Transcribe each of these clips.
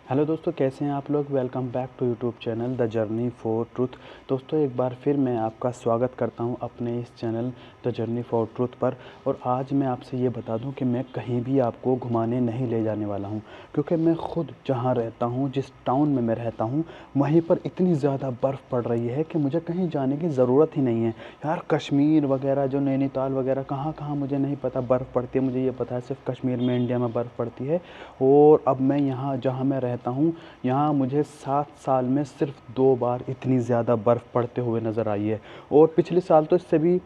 Hello दोस्तों, कैसे हैं आप लोग। Welcome back to YouTube channel the journey for truth. दोस्तों, एक बार फिर मैं आपका स्वागत करता हूं अपने इस channel the journey for truth पर। और आज मैं आपसे ये बता दूं कि मैं कहीं भी आपको घुमाने नहीं ले जाने वाला हूं, क्योंकि मैं ख़ुद जहां रहता हूं, जिस टाउन में मैं रहता हूं, वहीं पर इतनी ज़्यादा बर्फ़ पड़ रही है कि मुझे कहीं जाने की ज़रूरत ही नहीं है। यार, कश्मीर वगैरह, जो नैनीताल वगैरह, कहाँ कहाँ मुझे नहीं पता बर्फ़ पड़ती है। मुझे ये पता है सिर्फ कश्मीर में, इंडिया में बर्फ़ पड़ती है। और अब मैं यहाँ जहाँ मैं रहता हूँ, यहाँ मुझे 7 साल में सिर्फ 2 बार इतनी ज़्यादा बर्फ़ पड़ते हुए नज़र आई है। और पिछले साल तो इससे भी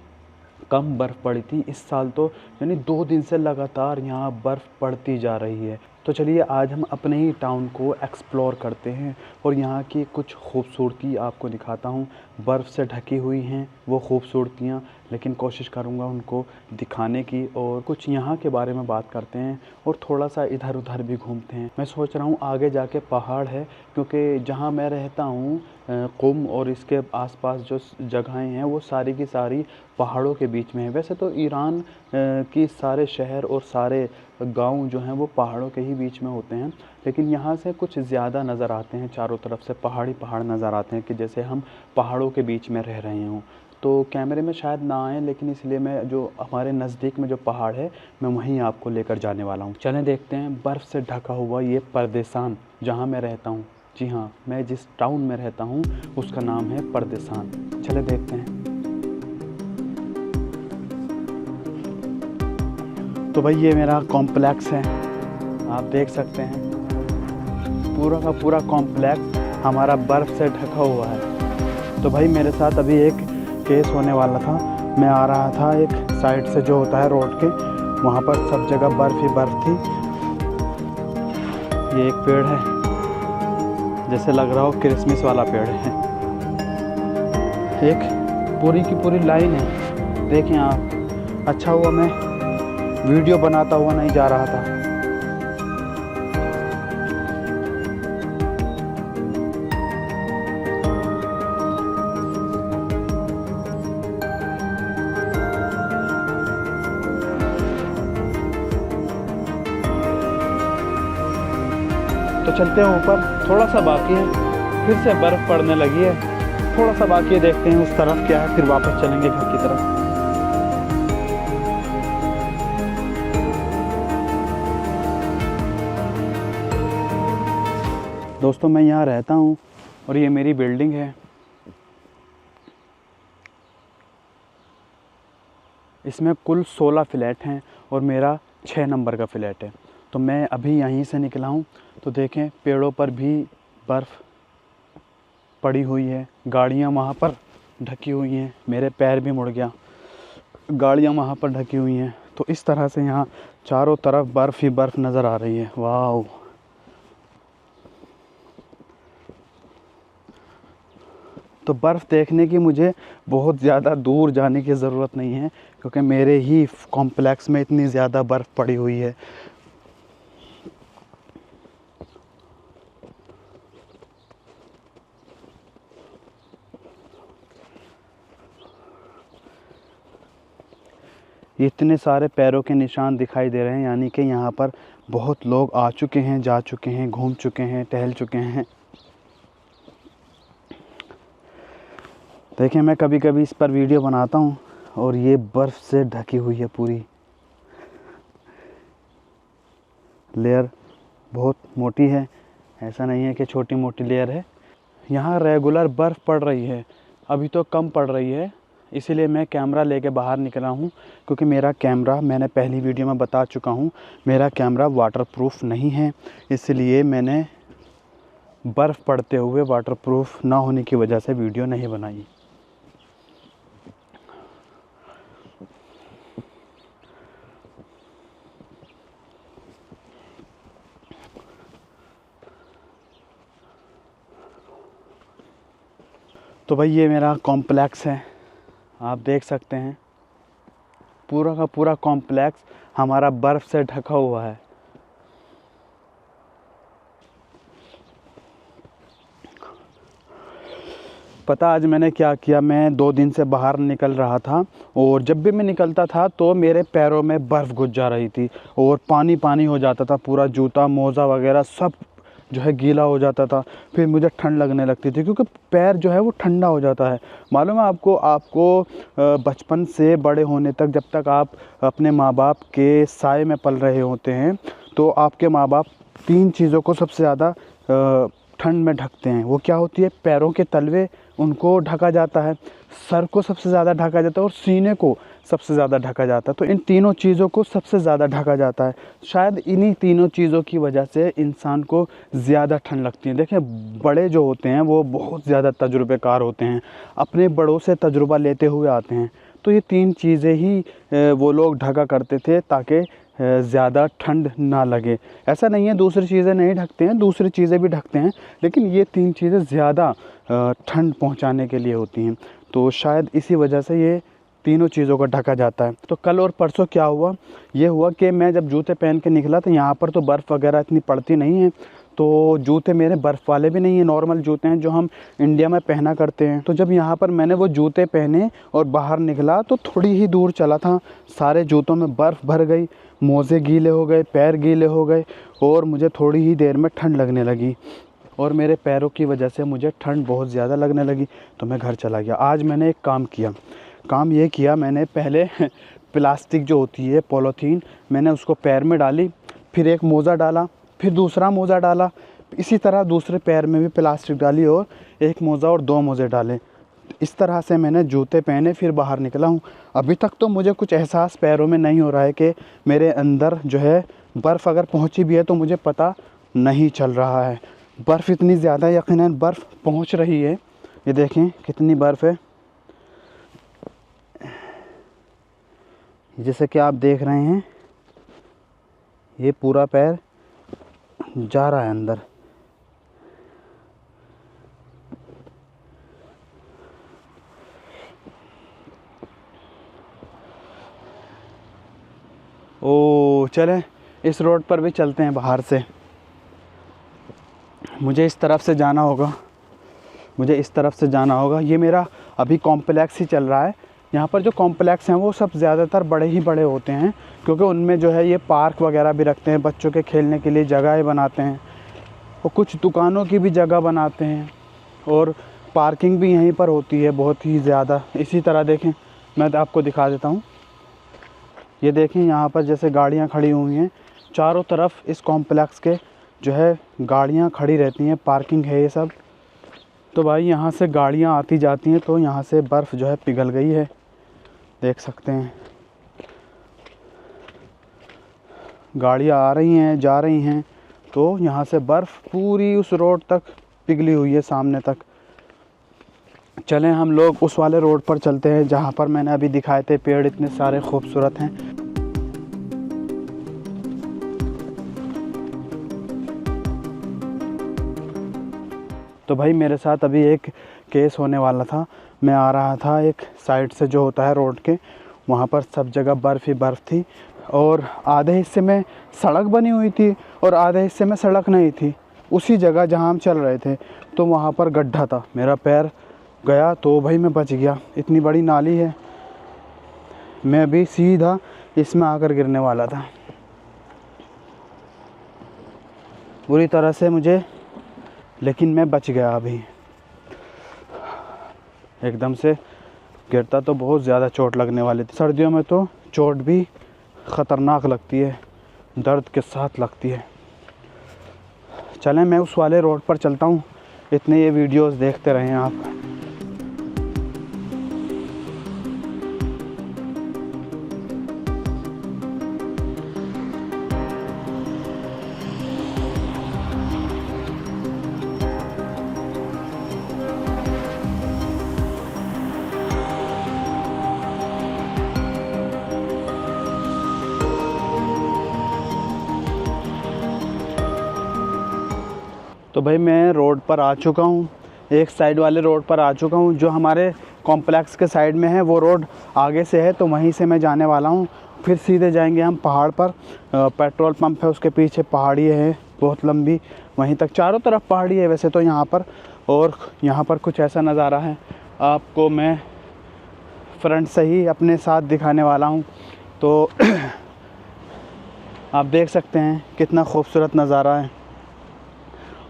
कम बर्फ़ पड़ी थी। इस साल तो यानी 2 दिन से लगातार यहाँ बर्फ़ पड़ती जा रही है। तो चलिए आज हम अपने ही टाउन को एक्सप्लोर करते हैं और यहाँ की कुछ खूबसूरती आपको दिखाता हूँ। बर्फ़ से ढकी हुई हैं वो खूबसूरतियाँ, लेकिन कोशिश करूँगा उनको दिखाने की। और कुछ यहाँ के बारे में बात करते हैं और थोड़ा सा इधर उधर भी घूमते हैं। मैं सोच रहा हूँ आगे जाके पहाड़ है, क्योंकि जहाँ मैं रहता हूँ कुम और इसके आसपास जो जगहें हैं वो सारी की सारी पहाड़ों के बीच में है। वैसे तो ईरान की सारे शहर और सारे गांव जो हैं वो पहाड़ों के ही बीच में होते हैं, लेकिन यहाँ से कुछ ज़्यादा नज़र आते हैं। चारों तरफ से पहाड़ी पहाड़ नज़र आते हैं कि जैसे हम पहाड़ों के बीच में रह रहे हों। तो कैमरे में शायद ना आए, लेकिन इसलिए मैं जो हमारे नज़दीक में जो पहाड़ है मैं वहीं आपको लेकर जाने वाला हूँ। चलें देखते हैं बर्फ़ से ढका हुआ ये परदेसान जहाँ मैं रहता हूँ। जी हाँ, मैं जिस टाउन में रहता हूँ उसका नाम है परदेसान। चले देखते हैं। तो भाई ये मेरा कॉम्प्लेक्स है, आप देख सकते हैं। पूरा का पूरा कॉम्प्लेक्स हमारा बर्फ़ से ढका हुआ है। तो भाई मेरे साथ अभी एक केस होने वाला था। मैं आ रहा था एक साइड से जो होता है रोड के, वहाँ पर सब जगह बर्फ़ ही बर्फ़ थी। ये एक पेड़ है, जैसे लग रहा हो क्रिसमस वाला पेड़ है। एक पूरी की पूरी लाइन है, देखें आप। अच्छा हुआ मैं वीडियो बनाता हुआ नहीं जा रहा था। तो चलते हैं ऊपर, थोड़ा सा बाकी है, फिर से बर्फ़ पड़ने लगी है। थोड़ा सा बाकी है, देखते हैं उस तरफ क्या है, फिर वापस चलेंगे घर की तरफ। दोस्तों, मैं यहाँ रहता हूँ और ये मेरी बिल्डिंग है। इसमें कुल 16 फ्लैट हैं और मेरा 6 नंबर का फ्लैट है। तो मैं अभी यहीं से निकला हूँ। तो देखें पेड़ों पर भी बर्फ़ पड़ी हुई है, गाड़ियाँ वहाँ पर ढकी हुई हैं। मेरे पैर भी मुड़ गया, गाड़ियाँ वहाँ पर ढकी हुई हैं। तो इस तरह से यहाँ चारों तरफ बर्फ़ ही बर्फ़ नज़र आ रही है। वाह! तो बर्फ़ देखने की मुझे बहुत ज़्यादा दूर जाने की ज़रूरत नहीं है, क्योंकि मेरे ही कॉम्प्लेक्स में इतनी ज़्यादा बर्फ़ पड़ी हुई है। इतने सारे पैरों के निशान दिखाई दे रहे हैं, यानी कि यहाँ पर बहुत लोग आ चुके हैं, जा चुके हैं, घूम चुके हैं, टहल चुके हैं। देखिए, मैं कभी कभी इस पर वीडियो बनाता हूँ और ये बर्फ़ से ढकी हुई है पूरी लेयर। बहुत मोटी है, ऐसा नहीं है कि छोटी मोटी लेयर है। यहाँ रेगुलर बर्फ़ पड़ रही है, अभी तो कम पड़ रही है, इसीलिए मैं कैमरा लेके बाहर निकला हूँ। क्योंकि मेरा कैमरा, मैंने पहली वीडियो में बता चुका हूँ, मेरा कैमरा वाटरप्रूफ नहीं है। इसलिए मैंने बर्फ़ पड़ते हुए वाटरप्रूफ ना होने की वजह से वीडियो नहीं बनाई। तो भाई ये मेरा कॉम्प्लेक्स है, आप देख सकते हैं। पूरा का पूरा कॉम्प्लेक्स हमारा बर्फ़ से ढका हुआ है। पता आज मैंने क्या किया, मैं 2 दिन से बाहर निकल रहा था और जब भी मैं निकलता था तो मेरे पैरों में बर्फ़ घुस जा रही थी और पानी पानी हो जाता था। पूरा जूता मोज़ा वगैरह सब जो है गीला हो जाता था, फिर मुझे ठंड लगने लगती थी क्योंकि पैर जो है वो ठंडा हो जाता है। मालूम है आपको आपको बचपन से बड़े होने तक जब तक आप अपने माँ बाप के साए में पल रहे होते हैं तो आपके माँ बाप 3 चीज़ों को सबसे ज़्यादा ठंड में ढकते हैं। वो क्या होती है? पैरों के तलवे उनको ढका जाता है, सर को सबसे ज़्यादा ढका जाता है और सीने को सबसे ज़्यादा ढका जाता है। तो इन तीनों चीज़ों को सबसे ज़्यादा ढका जाता है। शायद इन्हीं तीनों चीज़ों की वजह से इंसान को ज़्यादा ठंड लगती है। देखें, बड़े जो होते हैं वो बहुत ज़्यादा तजुर्बेकार होते हैं, अपने बड़ों से तजुर्बा लेते हुए आते हैं। तो ये 3 चीज़ें ही वो लोग ढका करते थे ताकि ज़्यादा ठंड ना लगे। ऐसा नहीं है दूसरी चीज़ें नहीं ढकते हैं, दूसरी चीज़ें भी ढकते हैं, लेकिन ये 3 चीज़ें ज़्यादा ठंड पहुंचाने के लिए होती हैं। तो शायद इसी वजह से ये तीनों चीज़ों को ढका जाता है। तो कल और परसों क्या हुआ? ये हुआ कि मैं जब जूते पहन के निकला तो यहाँ पर तो बर्फ़ वगैरह इतनी पड़ती नहीं है, तो जूते मेरे बर्फ़ वाले भी नहीं हैं, नॉर्मल जूते हैं जो हम इंडिया में पहना करते हैं। तो जब यहाँ पर मैंने वो जूते पहने और बाहर निकला तो थोड़ी ही दूर चला था, सारे जूतों में बर्फ़ भर गई, मोज़े गीले हो गए, पैर गीले हो गए और मुझे थोड़ी ही देर में ठंड लगने लगी और मेरे पैरों की वजह से मुझे ठंड बहुत ज़्यादा लगने लगी। तो मैं घर चला गया। आज मैंने एक काम ये किया, मैंने पहले प्लास्टिक जो होती है पॉलीथीन, मैंने उसको पैर में डाली, फिर एक मोज़ा डाला, फिर दूसरा मोज़ा डाला, इसी तरह दूसरे पैर में भी प्लास्टिक डाली और एक मोज़ा और 2 मोज़े डाले। इस तरह से मैंने जूते पहने फिर बाहर निकला हूँ। अभी तक तो मुझे कुछ एहसास पैरों में नहीं हो रहा है कि मेरे अंदर जो है बर्फ़ अगर पहुँची भी है तो मुझे पता नहीं चल रहा है। बर्फ़ इतनी ज़्यादा यकीनन बर्फ़ पहुँच रही है, ये देखें कितनी बर्फ़ है। जैसे कि आप देख रहे हैं ये पूरा पैर जा रहा है अंदर। ओ चलें इस रोड पर भी चलते हैं बाहर से। मुझे इस तरफ से जाना होगा, ये मेरा अभी कॉम्प्लेक्स ही चल रहा है। यहाँ पर जो कॉम्प्लेक्स हैं वो सब ज़्यादातर बड़े ही बड़े होते हैं क्योंकि उनमें जो है ये पार्क वगैरह भी रखते हैं, बच्चों के खेलने के लिए जगहें बनाते हैं और कुछ दुकानों की भी जगह बनाते हैं और पार्किंग भी यहीं पर होती है बहुत ही ज़्यादा। इसी तरह देखें, मैं आपको दिखा देता हूँ, ये देखें यहाँ पर जैसे गाड़ियाँ खड़ी हुई हैं, चारों तरफ इस कॉम्प्लेक्स के जो है गाड़ियाँ खड़ी रहती हैं, पार्किंग है ये सब। तो भाई यहाँ से गाड़ियाँ आती जाती हैं, तो यहाँ से बर्फ़ जो है पिघल गई है, देख सकते हैं। गाड़ियाँ आ रही हैं जा रही हैं, तो यहाँ से बर्फ़ पूरी उस रोड तक पिघली हुई है सामने तक। चलें हम लोग उस वाले रोड पर चलते हैं जहाँ पर मैंने अभी दिखाए थे पेड़ इतने सारे खूबसूरत हैं। तो भाई मेरे साथ अभी एक केस होने वाला था। मैं आ रहा था एक साइड से जो होता है रोड के, वहाँ पर सब जगह बर्फ़ ही बर्फ़ थी और आधे हिस्से में सड़क बनी हुई थी और आधे हिस्से में सड़क नहीं थी। उसी जगह जहाँ हम चल रहे थे तो वहाँ पर गड्ढा था, मेरा पैर गया तो भाई मैं बच गया। इतनी बड़ी नाली है, मैं भी सीधा इसमें आकर गिरने वाला था। बुरी तरह से मुझे, लेकिन मैं बच गया। अभी एकदम से गिरता तो बहुत ज़्यादा चोट लगने वाली थी। सर्दियों में तो चोट भी ख़तरनाक लगती है, दर्द के साथ लगती है। चलें मैं उस वाले रोड पर चलता हूँ, इतने ये वीडियोस देखते रहें आप। तो भाई मैं रोड पर आ चुका हूँ, एक साइड वाले रोड पर आ चुका हूँ। जो हमारे कॉम्प्लेक्स के साइड में है वो रोड आगे से है, तो वहीं से मैं जाने वाला हूँ। फिर सीधे जाएंगे हम पहाड़ पर, पेट्रोल पंप है उसके पीछे, पहाड़ी है बहुत लंबी, वहीं तक चारों तरफ पहाड़ी है वैसे तो यहाँ पर। और यहाँ पर कुछ ऐसा नज़ारा है, आपको मैं फ्रंट से ही अपने साथ दिखाने वाला हूँ। तो आप देख सकते हैं कितना खूबसूरत नज़ारा है।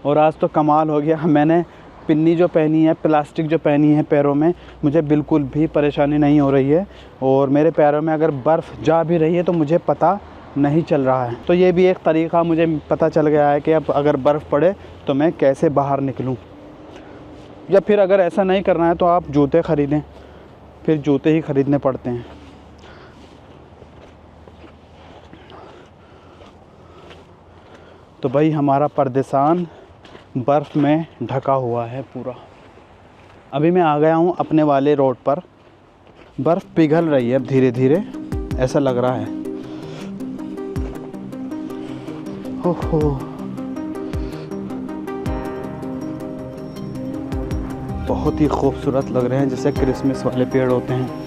और आज तो कमाल हो गया, मैंने पिन्नी जो पहनी है, प्लास्टिक जो पहनी है पैरों में, मुझे बिल्कुल भी परेशानी नहीं हो रही है। और मेरे पैरों में अगर बर्फ़ जा भी रही है तो मुझे पता नहीं चल रहा है। तो ये भी एक तरीक़ा मुझे पता चल गया है कि अब अगर बर्फ़ पड़े तो मैं कैसे बाहर निकलूं। या फिर अगर ऐसा नहीं करना है तो आप जूते ख़रीदें, फिर जूते ही ख़रीदने पड़ते हैं। तो भाई हमारा परदेसान बर्फ़ में ढका हुआ है पूरा। अभी मैं आ गया हूँ अपने वाले रोड पर। बर्फ़ पिघल रही है अब धीरे धीरे, ऐसा लग रहा है। ओहो, बहुत ही खूबसूरत लग रहे हैं, जैसे क्रिसमस वाले पेड़ होते हैं।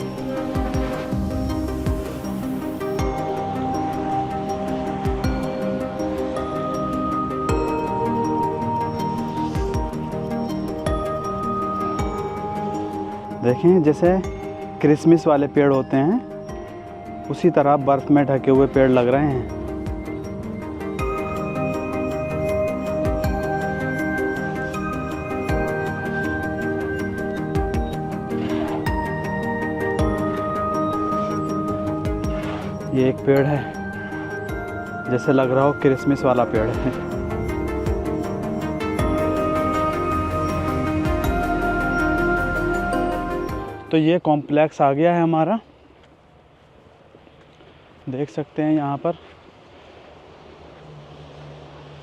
देखें जैसे क्रिसमस वाले पेड़ होते हैं, उसी तरह बर्फ़ में ढके हुए पेड़ लग रहे हैं। ये एक पेड़ है, जैसे लग रहा हो क्रिसमस वाला पेड़ है। तो ये कॉम्प्लेक्स आ गया है हमारा, देख सकते हैं यहाँ पर।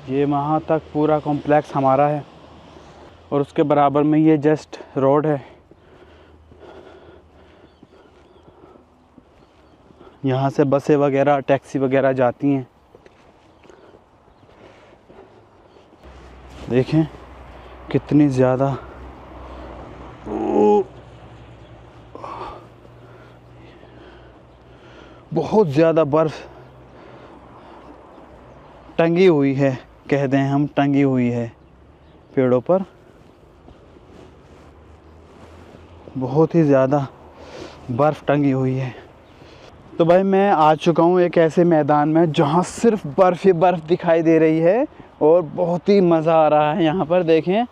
ये वहाँ तक पूरा कॉम्प्लेक्स हमारा है और उसके बराबर में ये जस्ट रोड है। यहाँ से बसें वगैरह, टैक्सी वगैरह जाती हैं। देखें कितनी ज़्यादा बहुत ज़्यादा बर्फ़ टंगी हुई है, कह दें हम, टंगी हुई है पेड़ों पर। बहुत ही ज़्यादा बर्फ़ टंगी हुई है। तो भाई मैं आ चुका हूँ एक ऐसे मैदान में जहाँ सिर्फ बर्फ़ ही बर्फ़ दिखाई दे रही है और बहुत ही मज़ा आ रहा है। यहाँ पर देखें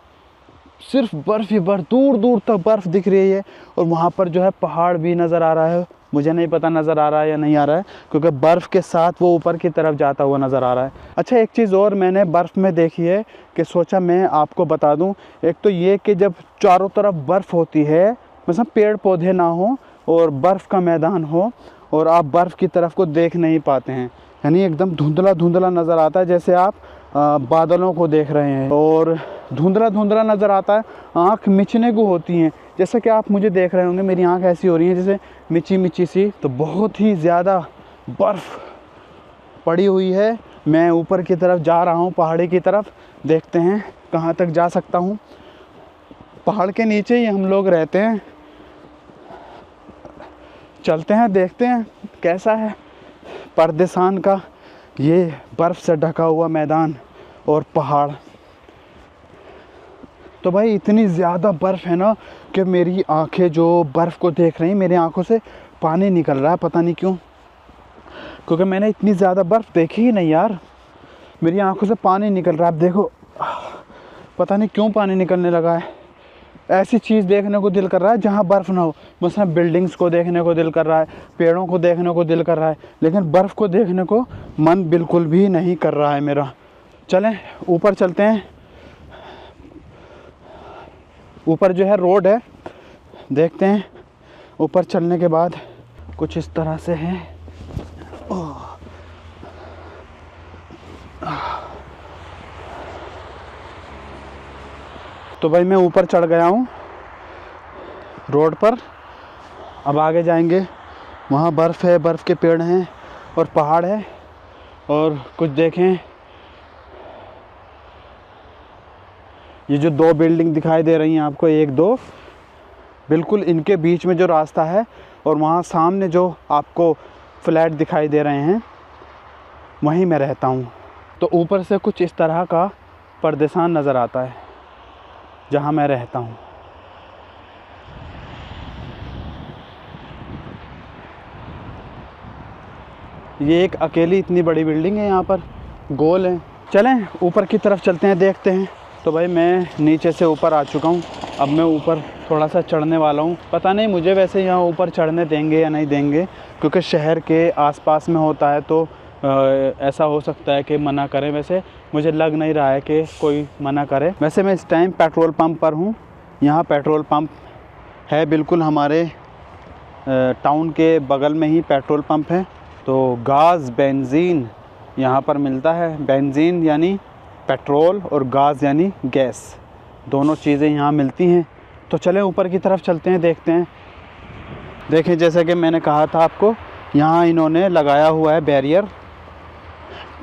सिर्फ बर्फ़ ही बर्फ़, दूर दूर तक बर्फ़ दिख रही है। और वहाँ पर जो है पहाड़ भी नज़र आ रहा है। मुझे नहीं पता नज़र आ रहा है या नहीं आ रहा है, क्योंकि बर्फ़ के साथ वो ऊपर की तरफ जाता हुआ नज़र आ रहा है। अच्छा, एक चीज़ और मैंने बर्फ़ में देखी है कि सोचा मैं आपको बता दूँ। एक तो ये कि जब चारों तरफ बर्फ़ होती है, मतलब पेड़ पौधे ना हो और बर्फ़ का मैदान हो, और आप बर्फ़ की तरफ को देख नहीं पाते हैं, यानी एकदम धुंधला धुंधला नज़र आता है, जैसे आप बादलों को देख रहे हैं। और धुंधला धुंधला नज़र आता है, आँख मिचने को होती हैं, जैसा कि आप मुझे देख रहे होंगे। मेरी आँख ऐसी हो रही है जैसे मिची मिची सी। तो बहुत ही ज़्यादा बर्फ़ पड़ी हुई है। मैं ऊपर की तरफ जा रहा हूँ, पहाड़ी की तरफ। देखते हैं कहाँ तक जा सकता हूँ। पहाड़ के नीचे ही हम लोग रहते हैं। चलते हैं, देखते हैं कैसा है परदेसान का ये बर्फ़ से ढका हुआ मैदान और पहाड़। तो भाई इतनी ज़्यादा बर्फ़ है ना कि मेरी आंखें जो बर्फ़ को देख रही हैं, मेरी आंखों से पानी निकल रहा है, पता नहीं क्यों, क्योंकि मैंने इतनी ज़्यादा बर्फ़ देखी ही नहीं यार। मेरी आंखों से पानी निकल रहा है। अब देखो, पता नहीं क्यों पानी निकलने लगा है। ऐसी चीज़ देखने को दिल कर रहा है जहाँ बर्फ़ ना हो। मतलब बिल्डिंग्स को देखने को दिल कर रहा है, पेड़ों को देखने को दिल कर रहा है, लेकिन बर्फ़ को देखने को मन बिल्कुल भी नहीं कर रहा है मेरा। चलें ऊपर चलते हैं। ऊपर जो है रोड है, देखते हैं। ऊपर चलने के बाद कुछ इस तरह से है। तो भाई मैं ऊपर चढ़ गया हूँ रोड पर। अब आगे जाएंगे, वहाँ बर्फ़ है, बर्फ़ के पेड़ हैं और पहाड़ है। और कुछ देखें, ये जो दो बिल्डिंग दिखाई दे रही हैं आपको, एक दो, बिल्कुल इनके बीच में जो रास्ता है, और वहाँ सामने जो आपको फ्लैट दिखाई दे रहे हैं, वहीं मैं रहता हूँ। तो ऊपर से कुछ इस तरह का परदेसान नज़र आता है जहाँ मैं रहता हूँ। ये एक अकेली इतनी बड़ी बिल्डिंग है यहाँ पर, गोल है। चलें ऊपर की तरफ चलते हैं, देखते हैं तो भाई मैं नीचे से ऊपर आ चुका हूँ। अब मैं ऊपर थोड़ा सा चढ़ने वाला हूँ। पता नहीं मुझे वैसे यहाँ ऊपर चढ़ने देंगे या नहीं देंगे, क्योंकि शहर के आसपास में होता है तो ऐसा हो सकता है कि मना करें। वैसे मुझे लग नहीं रहा है कि कोई मना करे। वैसे मैं इस टाइम पेट्रोल पंप पर हूँ। यहाँ पेट्रोल पंप है बिल्कुल हमारे टाउन के बगल में ही पेट्रोल पंप है। तो गाज़ बेंजीन यहाँ पर मिलता है। बेंजीन यानी पेट्रोल और गाज़ यानी गैस, दोनों चीज़ें यहाँ मिलती हैं। तो चलें ऊपर की तरफ चलते हैं, देखते हैं। देखें, जैसे कि मैंने कहा था आपको, यहाँ इन्होंने लगाया हुआ है बैरियर।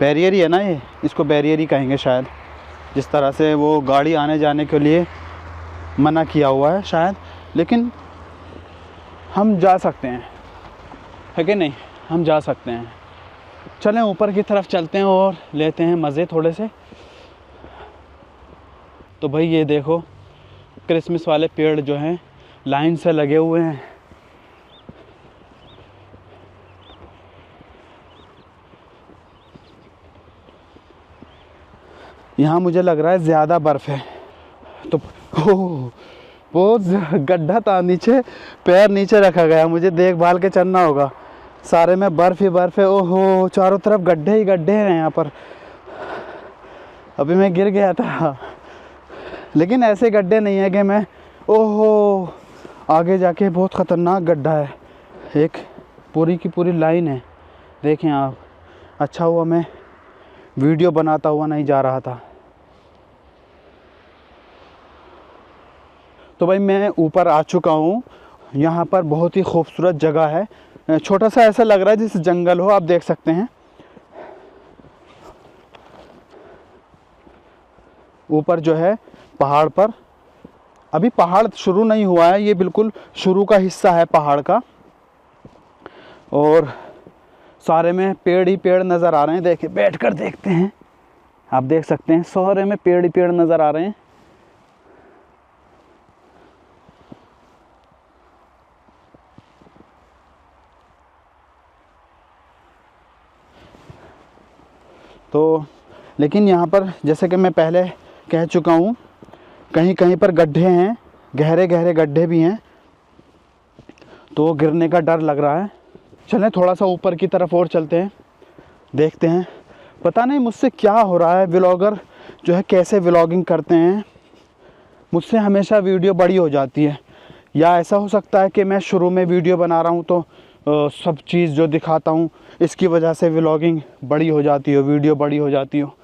बैरियर ही है ना ये, इसको बैरियर ही कहेंगे शायद। जिस तरह से वो गाड़ी आने जाने के लिए मना किया हुआ है शायद, लेकिन हम जा सकते हैं, है कि नहीं? हम जा सकते हैं। चलें ऊपर की तरफ चलते हैं और लेते हैं मज़े थोड़े से। तो भाई ये देखो, क्रिसमस वाले पेड़ जो हैं लाइन से लगे हुए हैं। यहाँ मुझे लग रहा है ज़्यादा बर्फ़ है। तो बहुत गड्ढा था नीचे, पैर नीचे रखा गया, मुझे देखभाल के चलना होगा। सारे में बर्फ़ ही बर्फ़ है। ओहो, चारों तरफ गड्ढे ही गड्ढे हैं यहाँ पर। अभी मैं गिर गया था, लेकिन ऐसे गड्ढे नहीं है कि मैं, ओहो, आगे जाके बहुत ख़तरनाक गड्ढा है। एक पूरी की पूरी लाइन है, देखें आप। अच्छा हुआ मैं वीडियो बनाता हुआ नहीं जा रहा था। तो भाई मैं ऊपर आ चुका हूँ। यहाँ पर बहुत ही खूबसूरत जगह है। छोटा सा ऐसा लग रहा है जैसे जंगल हो, आप देख सकते हैं। ऊपर जो है पहाड़ पर, अभी पहाड़ शुरू नहीं हुआ है, ये बिल्कुल शुरू का हिस्सा है पहाड़ का। और सारे में पेड़ ही पेड़ नज़र आ रहे हैं। देखिए, बैठ कर देखते हैं, आप देख सकते हैं सारे में पेड़ ही पेड़ नज़र आ रहे हैं। तो लेकिन यहाँ पर जैसे कि मैं पहले कह चुका हूँ, कहीं कहीं पर गड्ढे हैं, गहरे गहरे गड्ढे भी हैं, तो गिरने का डर लग रहा है। चलें थोड़ा सा ऊपर की तरफ और चलते हैं, देखते हैं। पता नहीं मुझसे क्या हो रहा है, व्लॉगर जो है कैसे व्लॉगिंग करते हैं, मुझसे हमेशा वीडियो बड़ी हो जाती है। या ऐसा हो सकता है कि मैं शुरू में वीडियो बना रहा हूँ तो सब चीज़ जो दिखाता हूँ इसकी वजह से व्लॉगिंग बड़ी हो जाती हो, वीडियो बड़ी हो जाती हो।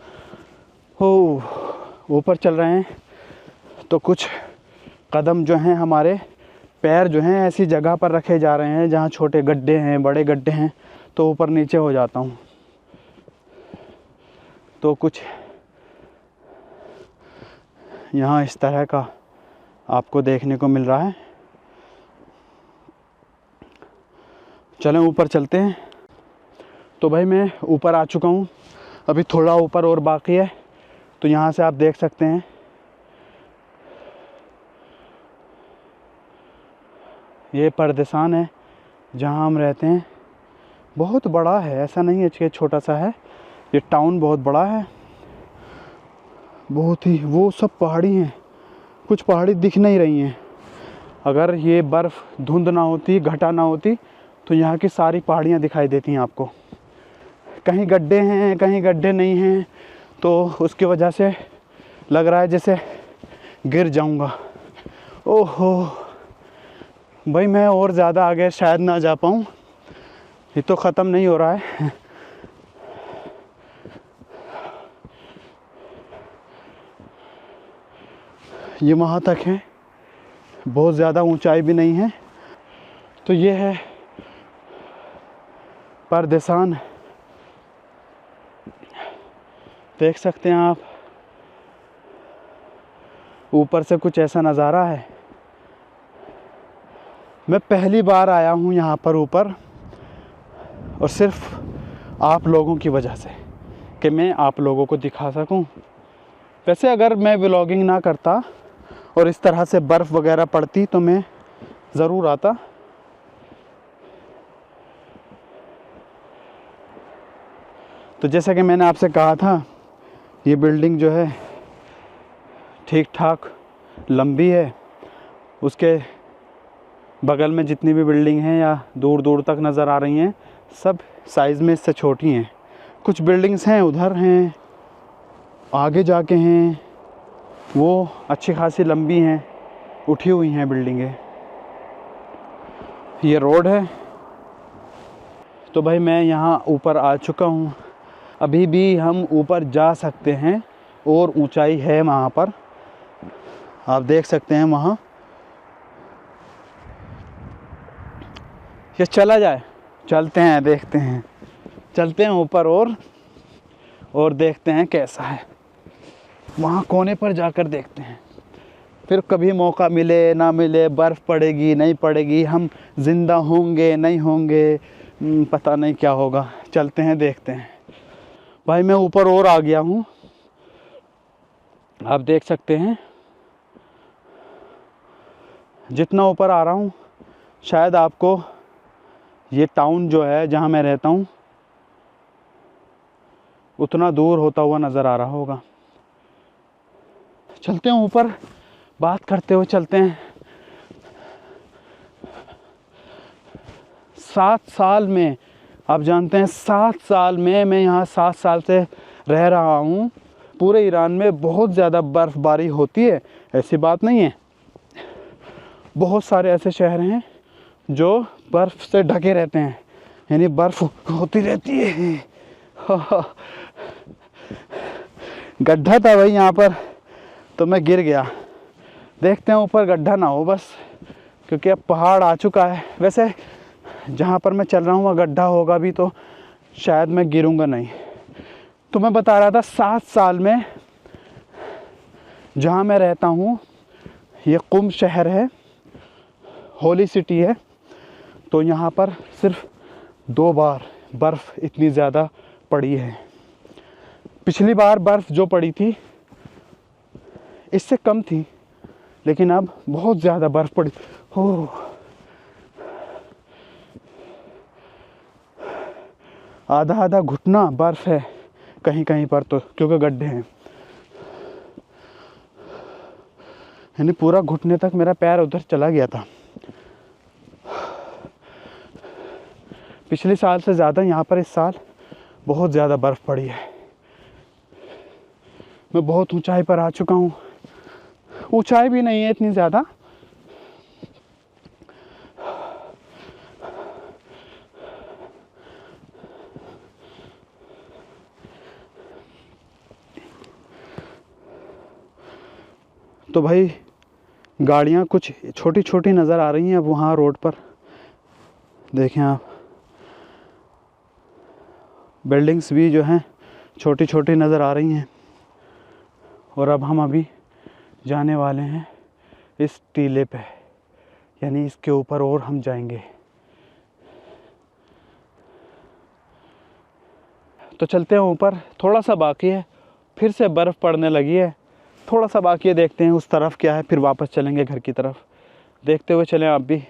ऊपर चल रहे हैं तो कुछ कदम जो हैं, हमारे पैर जो हैं ऐसी जगह पर रखे जा रहे हैं जहाँ छोटे गड्ढे हैं, बड़े गड्ढे हैं, तो ऊपर नीचे हो जाता हूँ। तो कुछ यहाँ इस तरह का आपको देखने को मिल रहा है। चलें ऊपर चलते हैं। तो भाई मैं ऊपर आ चुका हूँ, अभी थोड़ा ऊपर और बाकी है। तो यहाँ से आप देख सकते हैं, ये परदेसान है जहाँ हम रहते हैं। बहुत बड़ा है, ऐसा नहीं है कि छोटा सा है, ये टाउन बहुत बड़ा है, बहुत ही। वो सब पहाड़ी हैं, कुछ पहाड़ी दिख नहीं रही हैं। अगर ये बर्फ़ धुंध ना होती, घटा ना होती, तो यहाँ की सारी पहाड़ियाँ दिखाई देती हैं आपको। कहीं गड्ढे हैं, कहीं गड्ढे नहीं हैं, तो उसकी वजह से लग रहा है जैसे गिर जाऊँगा। ओहो भाई, मैं और ज़्यादा आगे शायद ना जा पाऊँ, ये तो ख़त्म नहीं हो रहा है। ये वहाँ तक है, बहुत ज़्यादा ऊंचाई भी नहीं है। तो ये है परदेसान, देख सकते हैं आप। ऊपर से कुछ ऐसा नज़ारा है। मैं पहली बार आया हूँ यहाँ पर ऊपर, और सिर्फ आप लोगों की वजह से, कि मैं आप लोगों को दिखा सकूं। वैसे अगर मैं व्लॉगिंग ना करता और इस तरह से बर्फ़ वगैरह पड़ती तो मैं ज़रूर आता। तो जैसा कि मैंने आपसे कहा था, ये बिल्डिंग जो है ठीक ठाक लंबी है। उसके बगल में जितनी भी बिल्डिंग हैं या दूर दूर तक नज़र आ रही हैं, सब साइज़ में इससे छोटी हैं। कुछ बिल्डिंग्स हैं उधर हैं, आगे जाके हैं, वो अच्छी खासी लंबी हैं, उठी हुई हैं बिल्डिंगें। ये रोड है। तो भाई मैं यहाँ ऊपर आ चुका हूँ। अभी भी हम ऊपर जा सकते हैं और ऊंचाई है वहाँ पर, आप देख सकते हैं वहाँ। ये चला जाए, चलते हैं, देखते हैं, चलते हैं ऊपर और देखते हैं कैसा है। वहाँ कोने पर जाकर देखते हैं, फिर कभी मौका मिले ना मिले, बर्फ़ पड़ेगी नहीं पड़ेगी, हम ज़िंदा होंगे नहीं होंगे, पता नहीं क्या होगा। चलते हैं, देखते हैं। भाई मैं ऊपर और आ गया हूँ, आप देख सकते हैं। जितना ऊपर आ रहा हूँ शायद आपको ये टाउन जो है जहाँ मैं रहता हूँ उतना दूर होता हुआ नज़र आ रहा होगा। चलते हैं ऊपर, बात करते हुए चलते हैं। 7 साल में, आप जानते हैं 7 साल में, मैं यहाँ 7 साल से रह रहा हूँ। पूरे ईरान में बहुत ज़्यादा बर्फ़बारी होती है, ऐसी बात नहीं है। बहुत सारे ऐसे शहर हैं जो बर्फ़ से ढके रहते हैं, यानी बर्फ़ होती रहती है। गड्ढा था भाई यहाँ पर, तो मैं गिर गया। देखते हैं ऊपर गड्ढा ना हो बस, क्योंकि अब पहाड़ आ चुका है। वैसे जहाँ पर मैं चल रहा हूँ वहाँ गड्ढा होगा भी तो शायद मैं गिरूँगा नहीं। तो मैं बता रहा था 7 साल में जहाँ मैं रहता हूँ ये कुम शहर है, होली सिटी है। तो यहाँ पर सिर्फ 2 बार बर्फ़ इतनी ज़्यादा पड़ी है। पिछली बार बर्फ़ जो पड़ी थी इससे कम थी, लेकिन अब बहुत ज़्यादा बर्फ़ पड़ी। हो, आधा आधा घुटना बर्फ़ है कहीं कहीं पर, तो क्योंकि गड्ढे हैं। यानी पूरा घुटने तक मेरा पैर उधर चला गया था। पिछले साल से ज़्यादा यहाँ पर इस साल बहुत ज़्यादा बर्फ़ पड़ी है। मैं बहुत ऊंचाई पर आ चुका हूँ। ऊंचाई भी नहीं है इतनी ज़्यादा, तो भाई गाड़ियाँ कुछ छोटी छोटी नज़र आ रही हैं अब वहाँ रोड पर। देखें आप, बिल्डिंग्स भी जो हैं छोटी छोटी नज़र आ रही हैं। और अब हम अभी जाने वाले हैं इस टीले पे, यानी इसके ऊपर और हम जाएंगे। तो चलते हैं ऊपर, थोड़ा सा बाकी है, फिर से बर्फ़ पड़ने लगी है। थोड़ा सा बाकी है, देखते हैं उस तरफ क्या है, फिर वापस चलेंगे घर की तरफ। देखते हुए चलें आप भी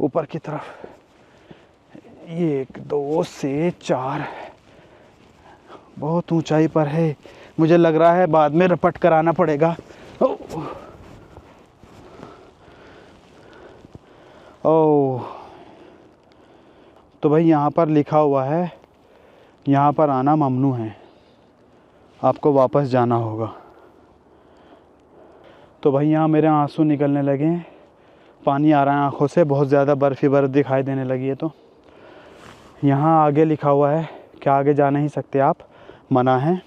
ऊपर की तरफ। 1 2 से 4 बहुत ऊंचाई पर है। मुझे लग रहा है बाद में रपट कर आना पड़ेगा। ओह, तो भाई यहाँ पर लिखा हुआ है यहाँ पर आना ममनू है, आपको वापस जाना होगा। तो भाई यहाँ मेरे आंसू निकलने लगे हैं, पानी आ रहा है आँखों से, बहुत ज़्यादा बर्फ़ दिखाई देने लगी है। तो यहाँ आगे लिखा हुआ है कि आगे जा नहीं सकते आप, मना है।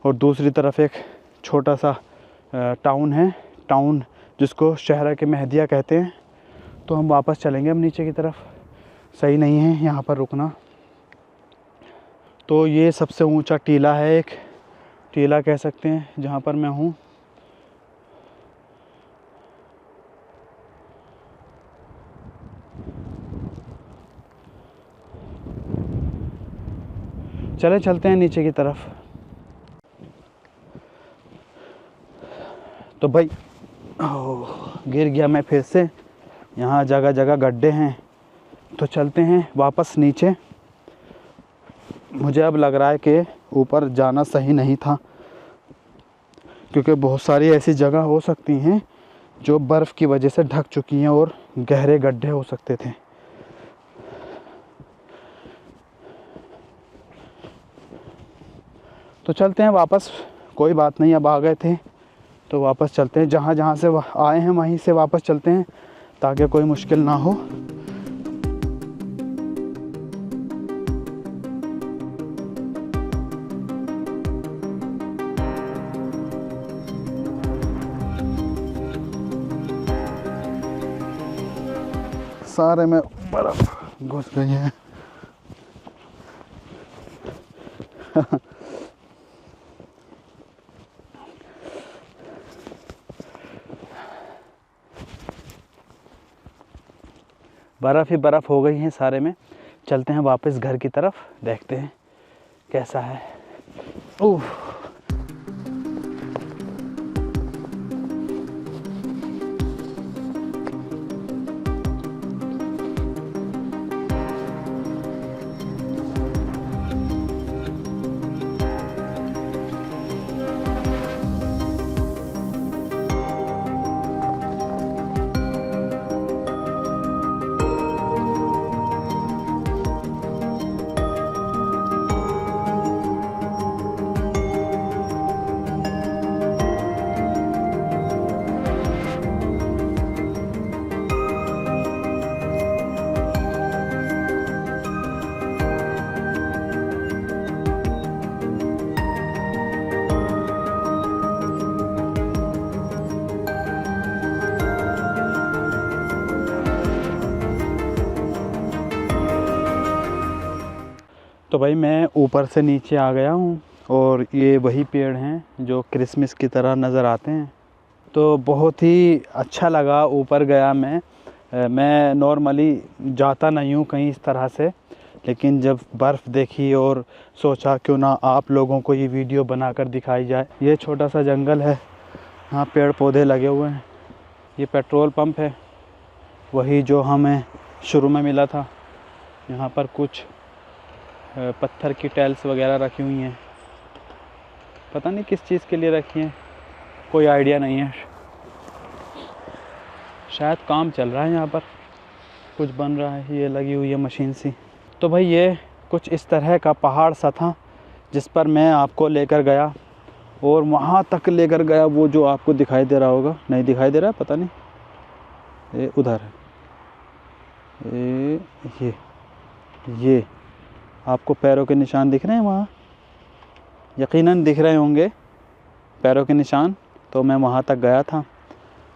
और दूसरी तरफ एक छोटा सा टाउन है, टाउन जिसको शहर के मेहदिया कहते हैं। तो हम वापस चलेंगे अब नीचे की तरफ, सही नहीं है यहाँ पर रुकना। तो ये सबसे ऊंचा टीला है, एक टीला कह सकते हैं जहाँ पर मैं हूँ। चले चलते हैं नीचे की तरफ। तो भाई गिर गया मैं फिर से, यहाँ जगह जगह गड्ढे हैं। तो चलते हैं वापस नीचे। मुझे अब लग रहा है कि ऊपर जाना सही नहीं था, क्योंकि बहुत सारी ऐसी जगह हो सकती हैं जो बर्फ़ की वजह से ढक चुकी हैं और गहरे गड्ढे हो सकते थे। तो चलते हैं वापस, कोई बात नहीं, अब आ गए थे तो वापस चलते हैं। जहाँ जहाँ से आए हैं वहीं से वापस चलते हैं ताकि कोई मुश्किल ना हो। सारे में बर्फ घुस गई है। बर्फ़ ही बर्फ़ हो गई है सारे में। चलते हैं वापस घर की तरफ, देखते हैं कैसा है। ओह, तो भाई मैं ऊपर से नीचे आ गया हूँ और ये वही पेड़ हैं जो क्रिसमस की तरह नज़र आते हैं। तो बहुत ही अच्छा लगा, ऊपर गया मैं नॉर्मली जाता नहीं हूँ कहीं इस तरह से, लेकिन जब बर्फ़ देखी और सोचा क्यों ना आप लोगों को ये वीडियो बनाकर दिखाई जाए। ये छोटा सा जंगल है, यहाँ पेड़ पौधे लगे हुए हैं। ये पेट्रोल पंप है, वही जो हमें शुरू में मिला था। यहाँ पर कुछ पत्थर की टाइल्स वगैरह रखी हुई हैं, पता नहीं किस चीज़ के लिए रखी हैं, कोई आइडिया नहीं है। शायद काम चल रहा है, यहाँ पर कुछ बन रहा है, ये लगी हुई है मशीन सी। तो भाई ये कुछ इस तरह का पहाड़ सा था जिस पर मैं आपको लेकर गया और वहाँ तक लेकर गया, वो जो आपको दिखाई दे रहा होगा, नहीं दिखाई दे रहा है पता नहीं, ये उधर है, ये आपको पैरों के निशान दिख रहे हैं वहाँ, यकीनन दिख रहे होंगे पैरों के निशान। तो मैं वहाँ तक गया था,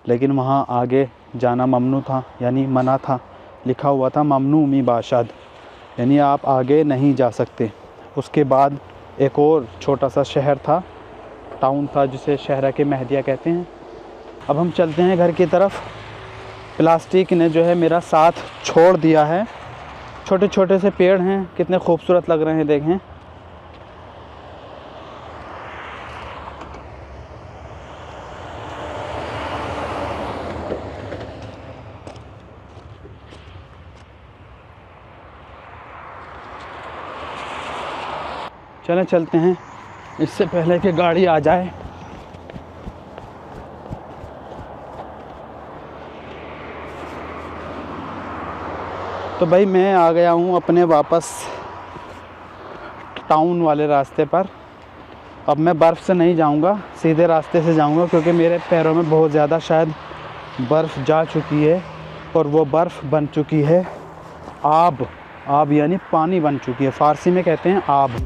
लेकिन वहाँ आगे जाना ममनू था, यानी मना था, लिखा हुआ था ममनू मी बाशाद, यानी आप आगे नहीं जा सकते। उसके बाद एक और छोटा सा शहर था, टाउन था, जिसे शहर के मेहदिया कहते हैं। अब हम चलते हैं घर की तरफ। प्लास्टिक ने जो है मेरा साथ छोड़ दिया है। छोटे छोटे से पेड़ हैं, कितने खूबसूरत लग रहे हैं, देखें। चलें चलते हैं, इससे पहले कि गाड़ी आ जाए। तो भाई मैं आ गया हूँ अपने वापस टाउन वाले रास्ते पर। अब मैं बर्फ़ से नहीं जाऊँगा, सीधे रास्ते से जाऊँगा, क्योंकि मेरे पैरों में बहुत ज़्यादा शायद बर्फ़ जा चुकी है और वो बर्फ़ बन चुकी है आब। आब यानी पानी बन चुकी है, फ़ारसी में कहते हैं आब।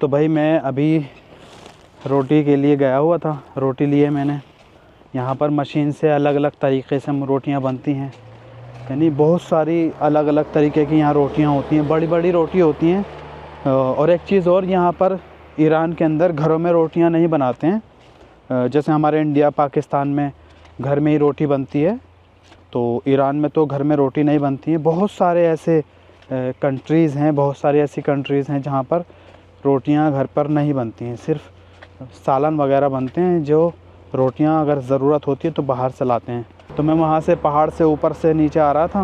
तो भाई मैं अभी रोटी के लिए गया हुआ था, रोटी लिए मैंने। यहाँ पर मशीन से अलग अलग तरीक़े से रोटियाँ बनती हैं, यानी बहुत सारी अलग अलग तरीके की यहाँ रोटियाँ होती हैं, बड़ी बड़ी रोटी होती हैं। और एक चीज़ और, यहाँ पर ईरान के अंदर घरों में रोटियाँ नहीं बनाते हैं। जैसे हमारे इंडिया पाकिस्तान में घर में ही रोटी बनती है, तो ईरान में तो घर में रोटी नहीं बनती है। बहुत सारे ऐसे कंट्रीज़ हैं, बहुत सारी ऐसी कंट्रीज़ हैं जहाँ पर रोटियाँ घर पर नहीं बनती हैं, सिर्फ सालन वगैरह बनते हैं। जो रोटियाँ अगर ज़रूरत होती है तो बाहर से लाते हैं। तो मैं वहाँ से पहाड़ से ऊपर से नीचे आ रहा था,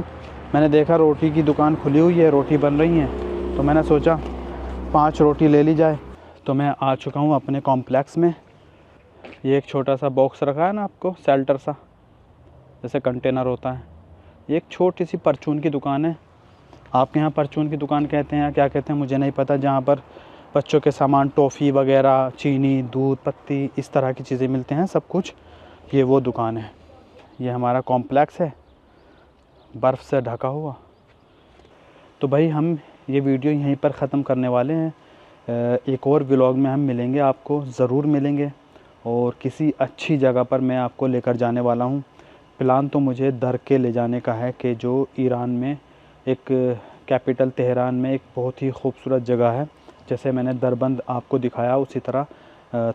मैंने देखा रोटी की दुकान खुली हुई है, रोटी बन रही हैं, तो मैंने सोचा 5 रोटी ले ली जाए। तो मैं आ चुका हूँ अपने कॉम्प्लेक्स में। ये एक छोटा सा बॉक्स रखा है ना आपको, शेल्टर सा जैसे कंटेनर होता है। ये एक छोटी सी परचून की दुकान है। आपके यहाँ परचून की दुकान कहते हैं या क्या कहते हैं मुझे नहीं पता, जहाँ पर बच्चों के सामान, टॉफ़ी वगैरह, चीनी, दूध, पत्ती, इस तरह की चीज़ें मिलते हैं सब कुछ। ये वो दुकान है। ये हमारा कॉम्प्लेक्स है, बर्फ़ से ढका हुआ। तो भाई हम ये वीडियो यहीं पर ख़त्म करने वाले हैं। एक और व्लॉग में हम मिलेंगे, आपको ज़रूर मिलेंगे, और किसी अच्छी जगह पर मैं आपको लेकर जाने वाला हूँ। प्लान तो मुझे दरके ले जाने का है, कि जो ईरान में एक कैपिटल तेहरान में एक बहुत ही खूबसूरत जगह है। जैसे मैंने दरबंद आपको दिखाया, उसी तरह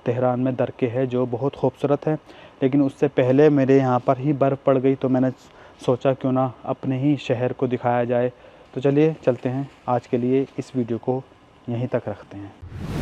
तेहरान में दरके है जो बहुत खूबसूरत है। लेकिन उससे पहले मेरे यहाँ पर ही बर्फ़ पड़ गई, तो मैंने सोचा क्यों ना अपने ही शहर को दिखाया जाए। तो चलिए चलते हैं, आज के लिए इस वीडियो को यहीं तक रखते हैं।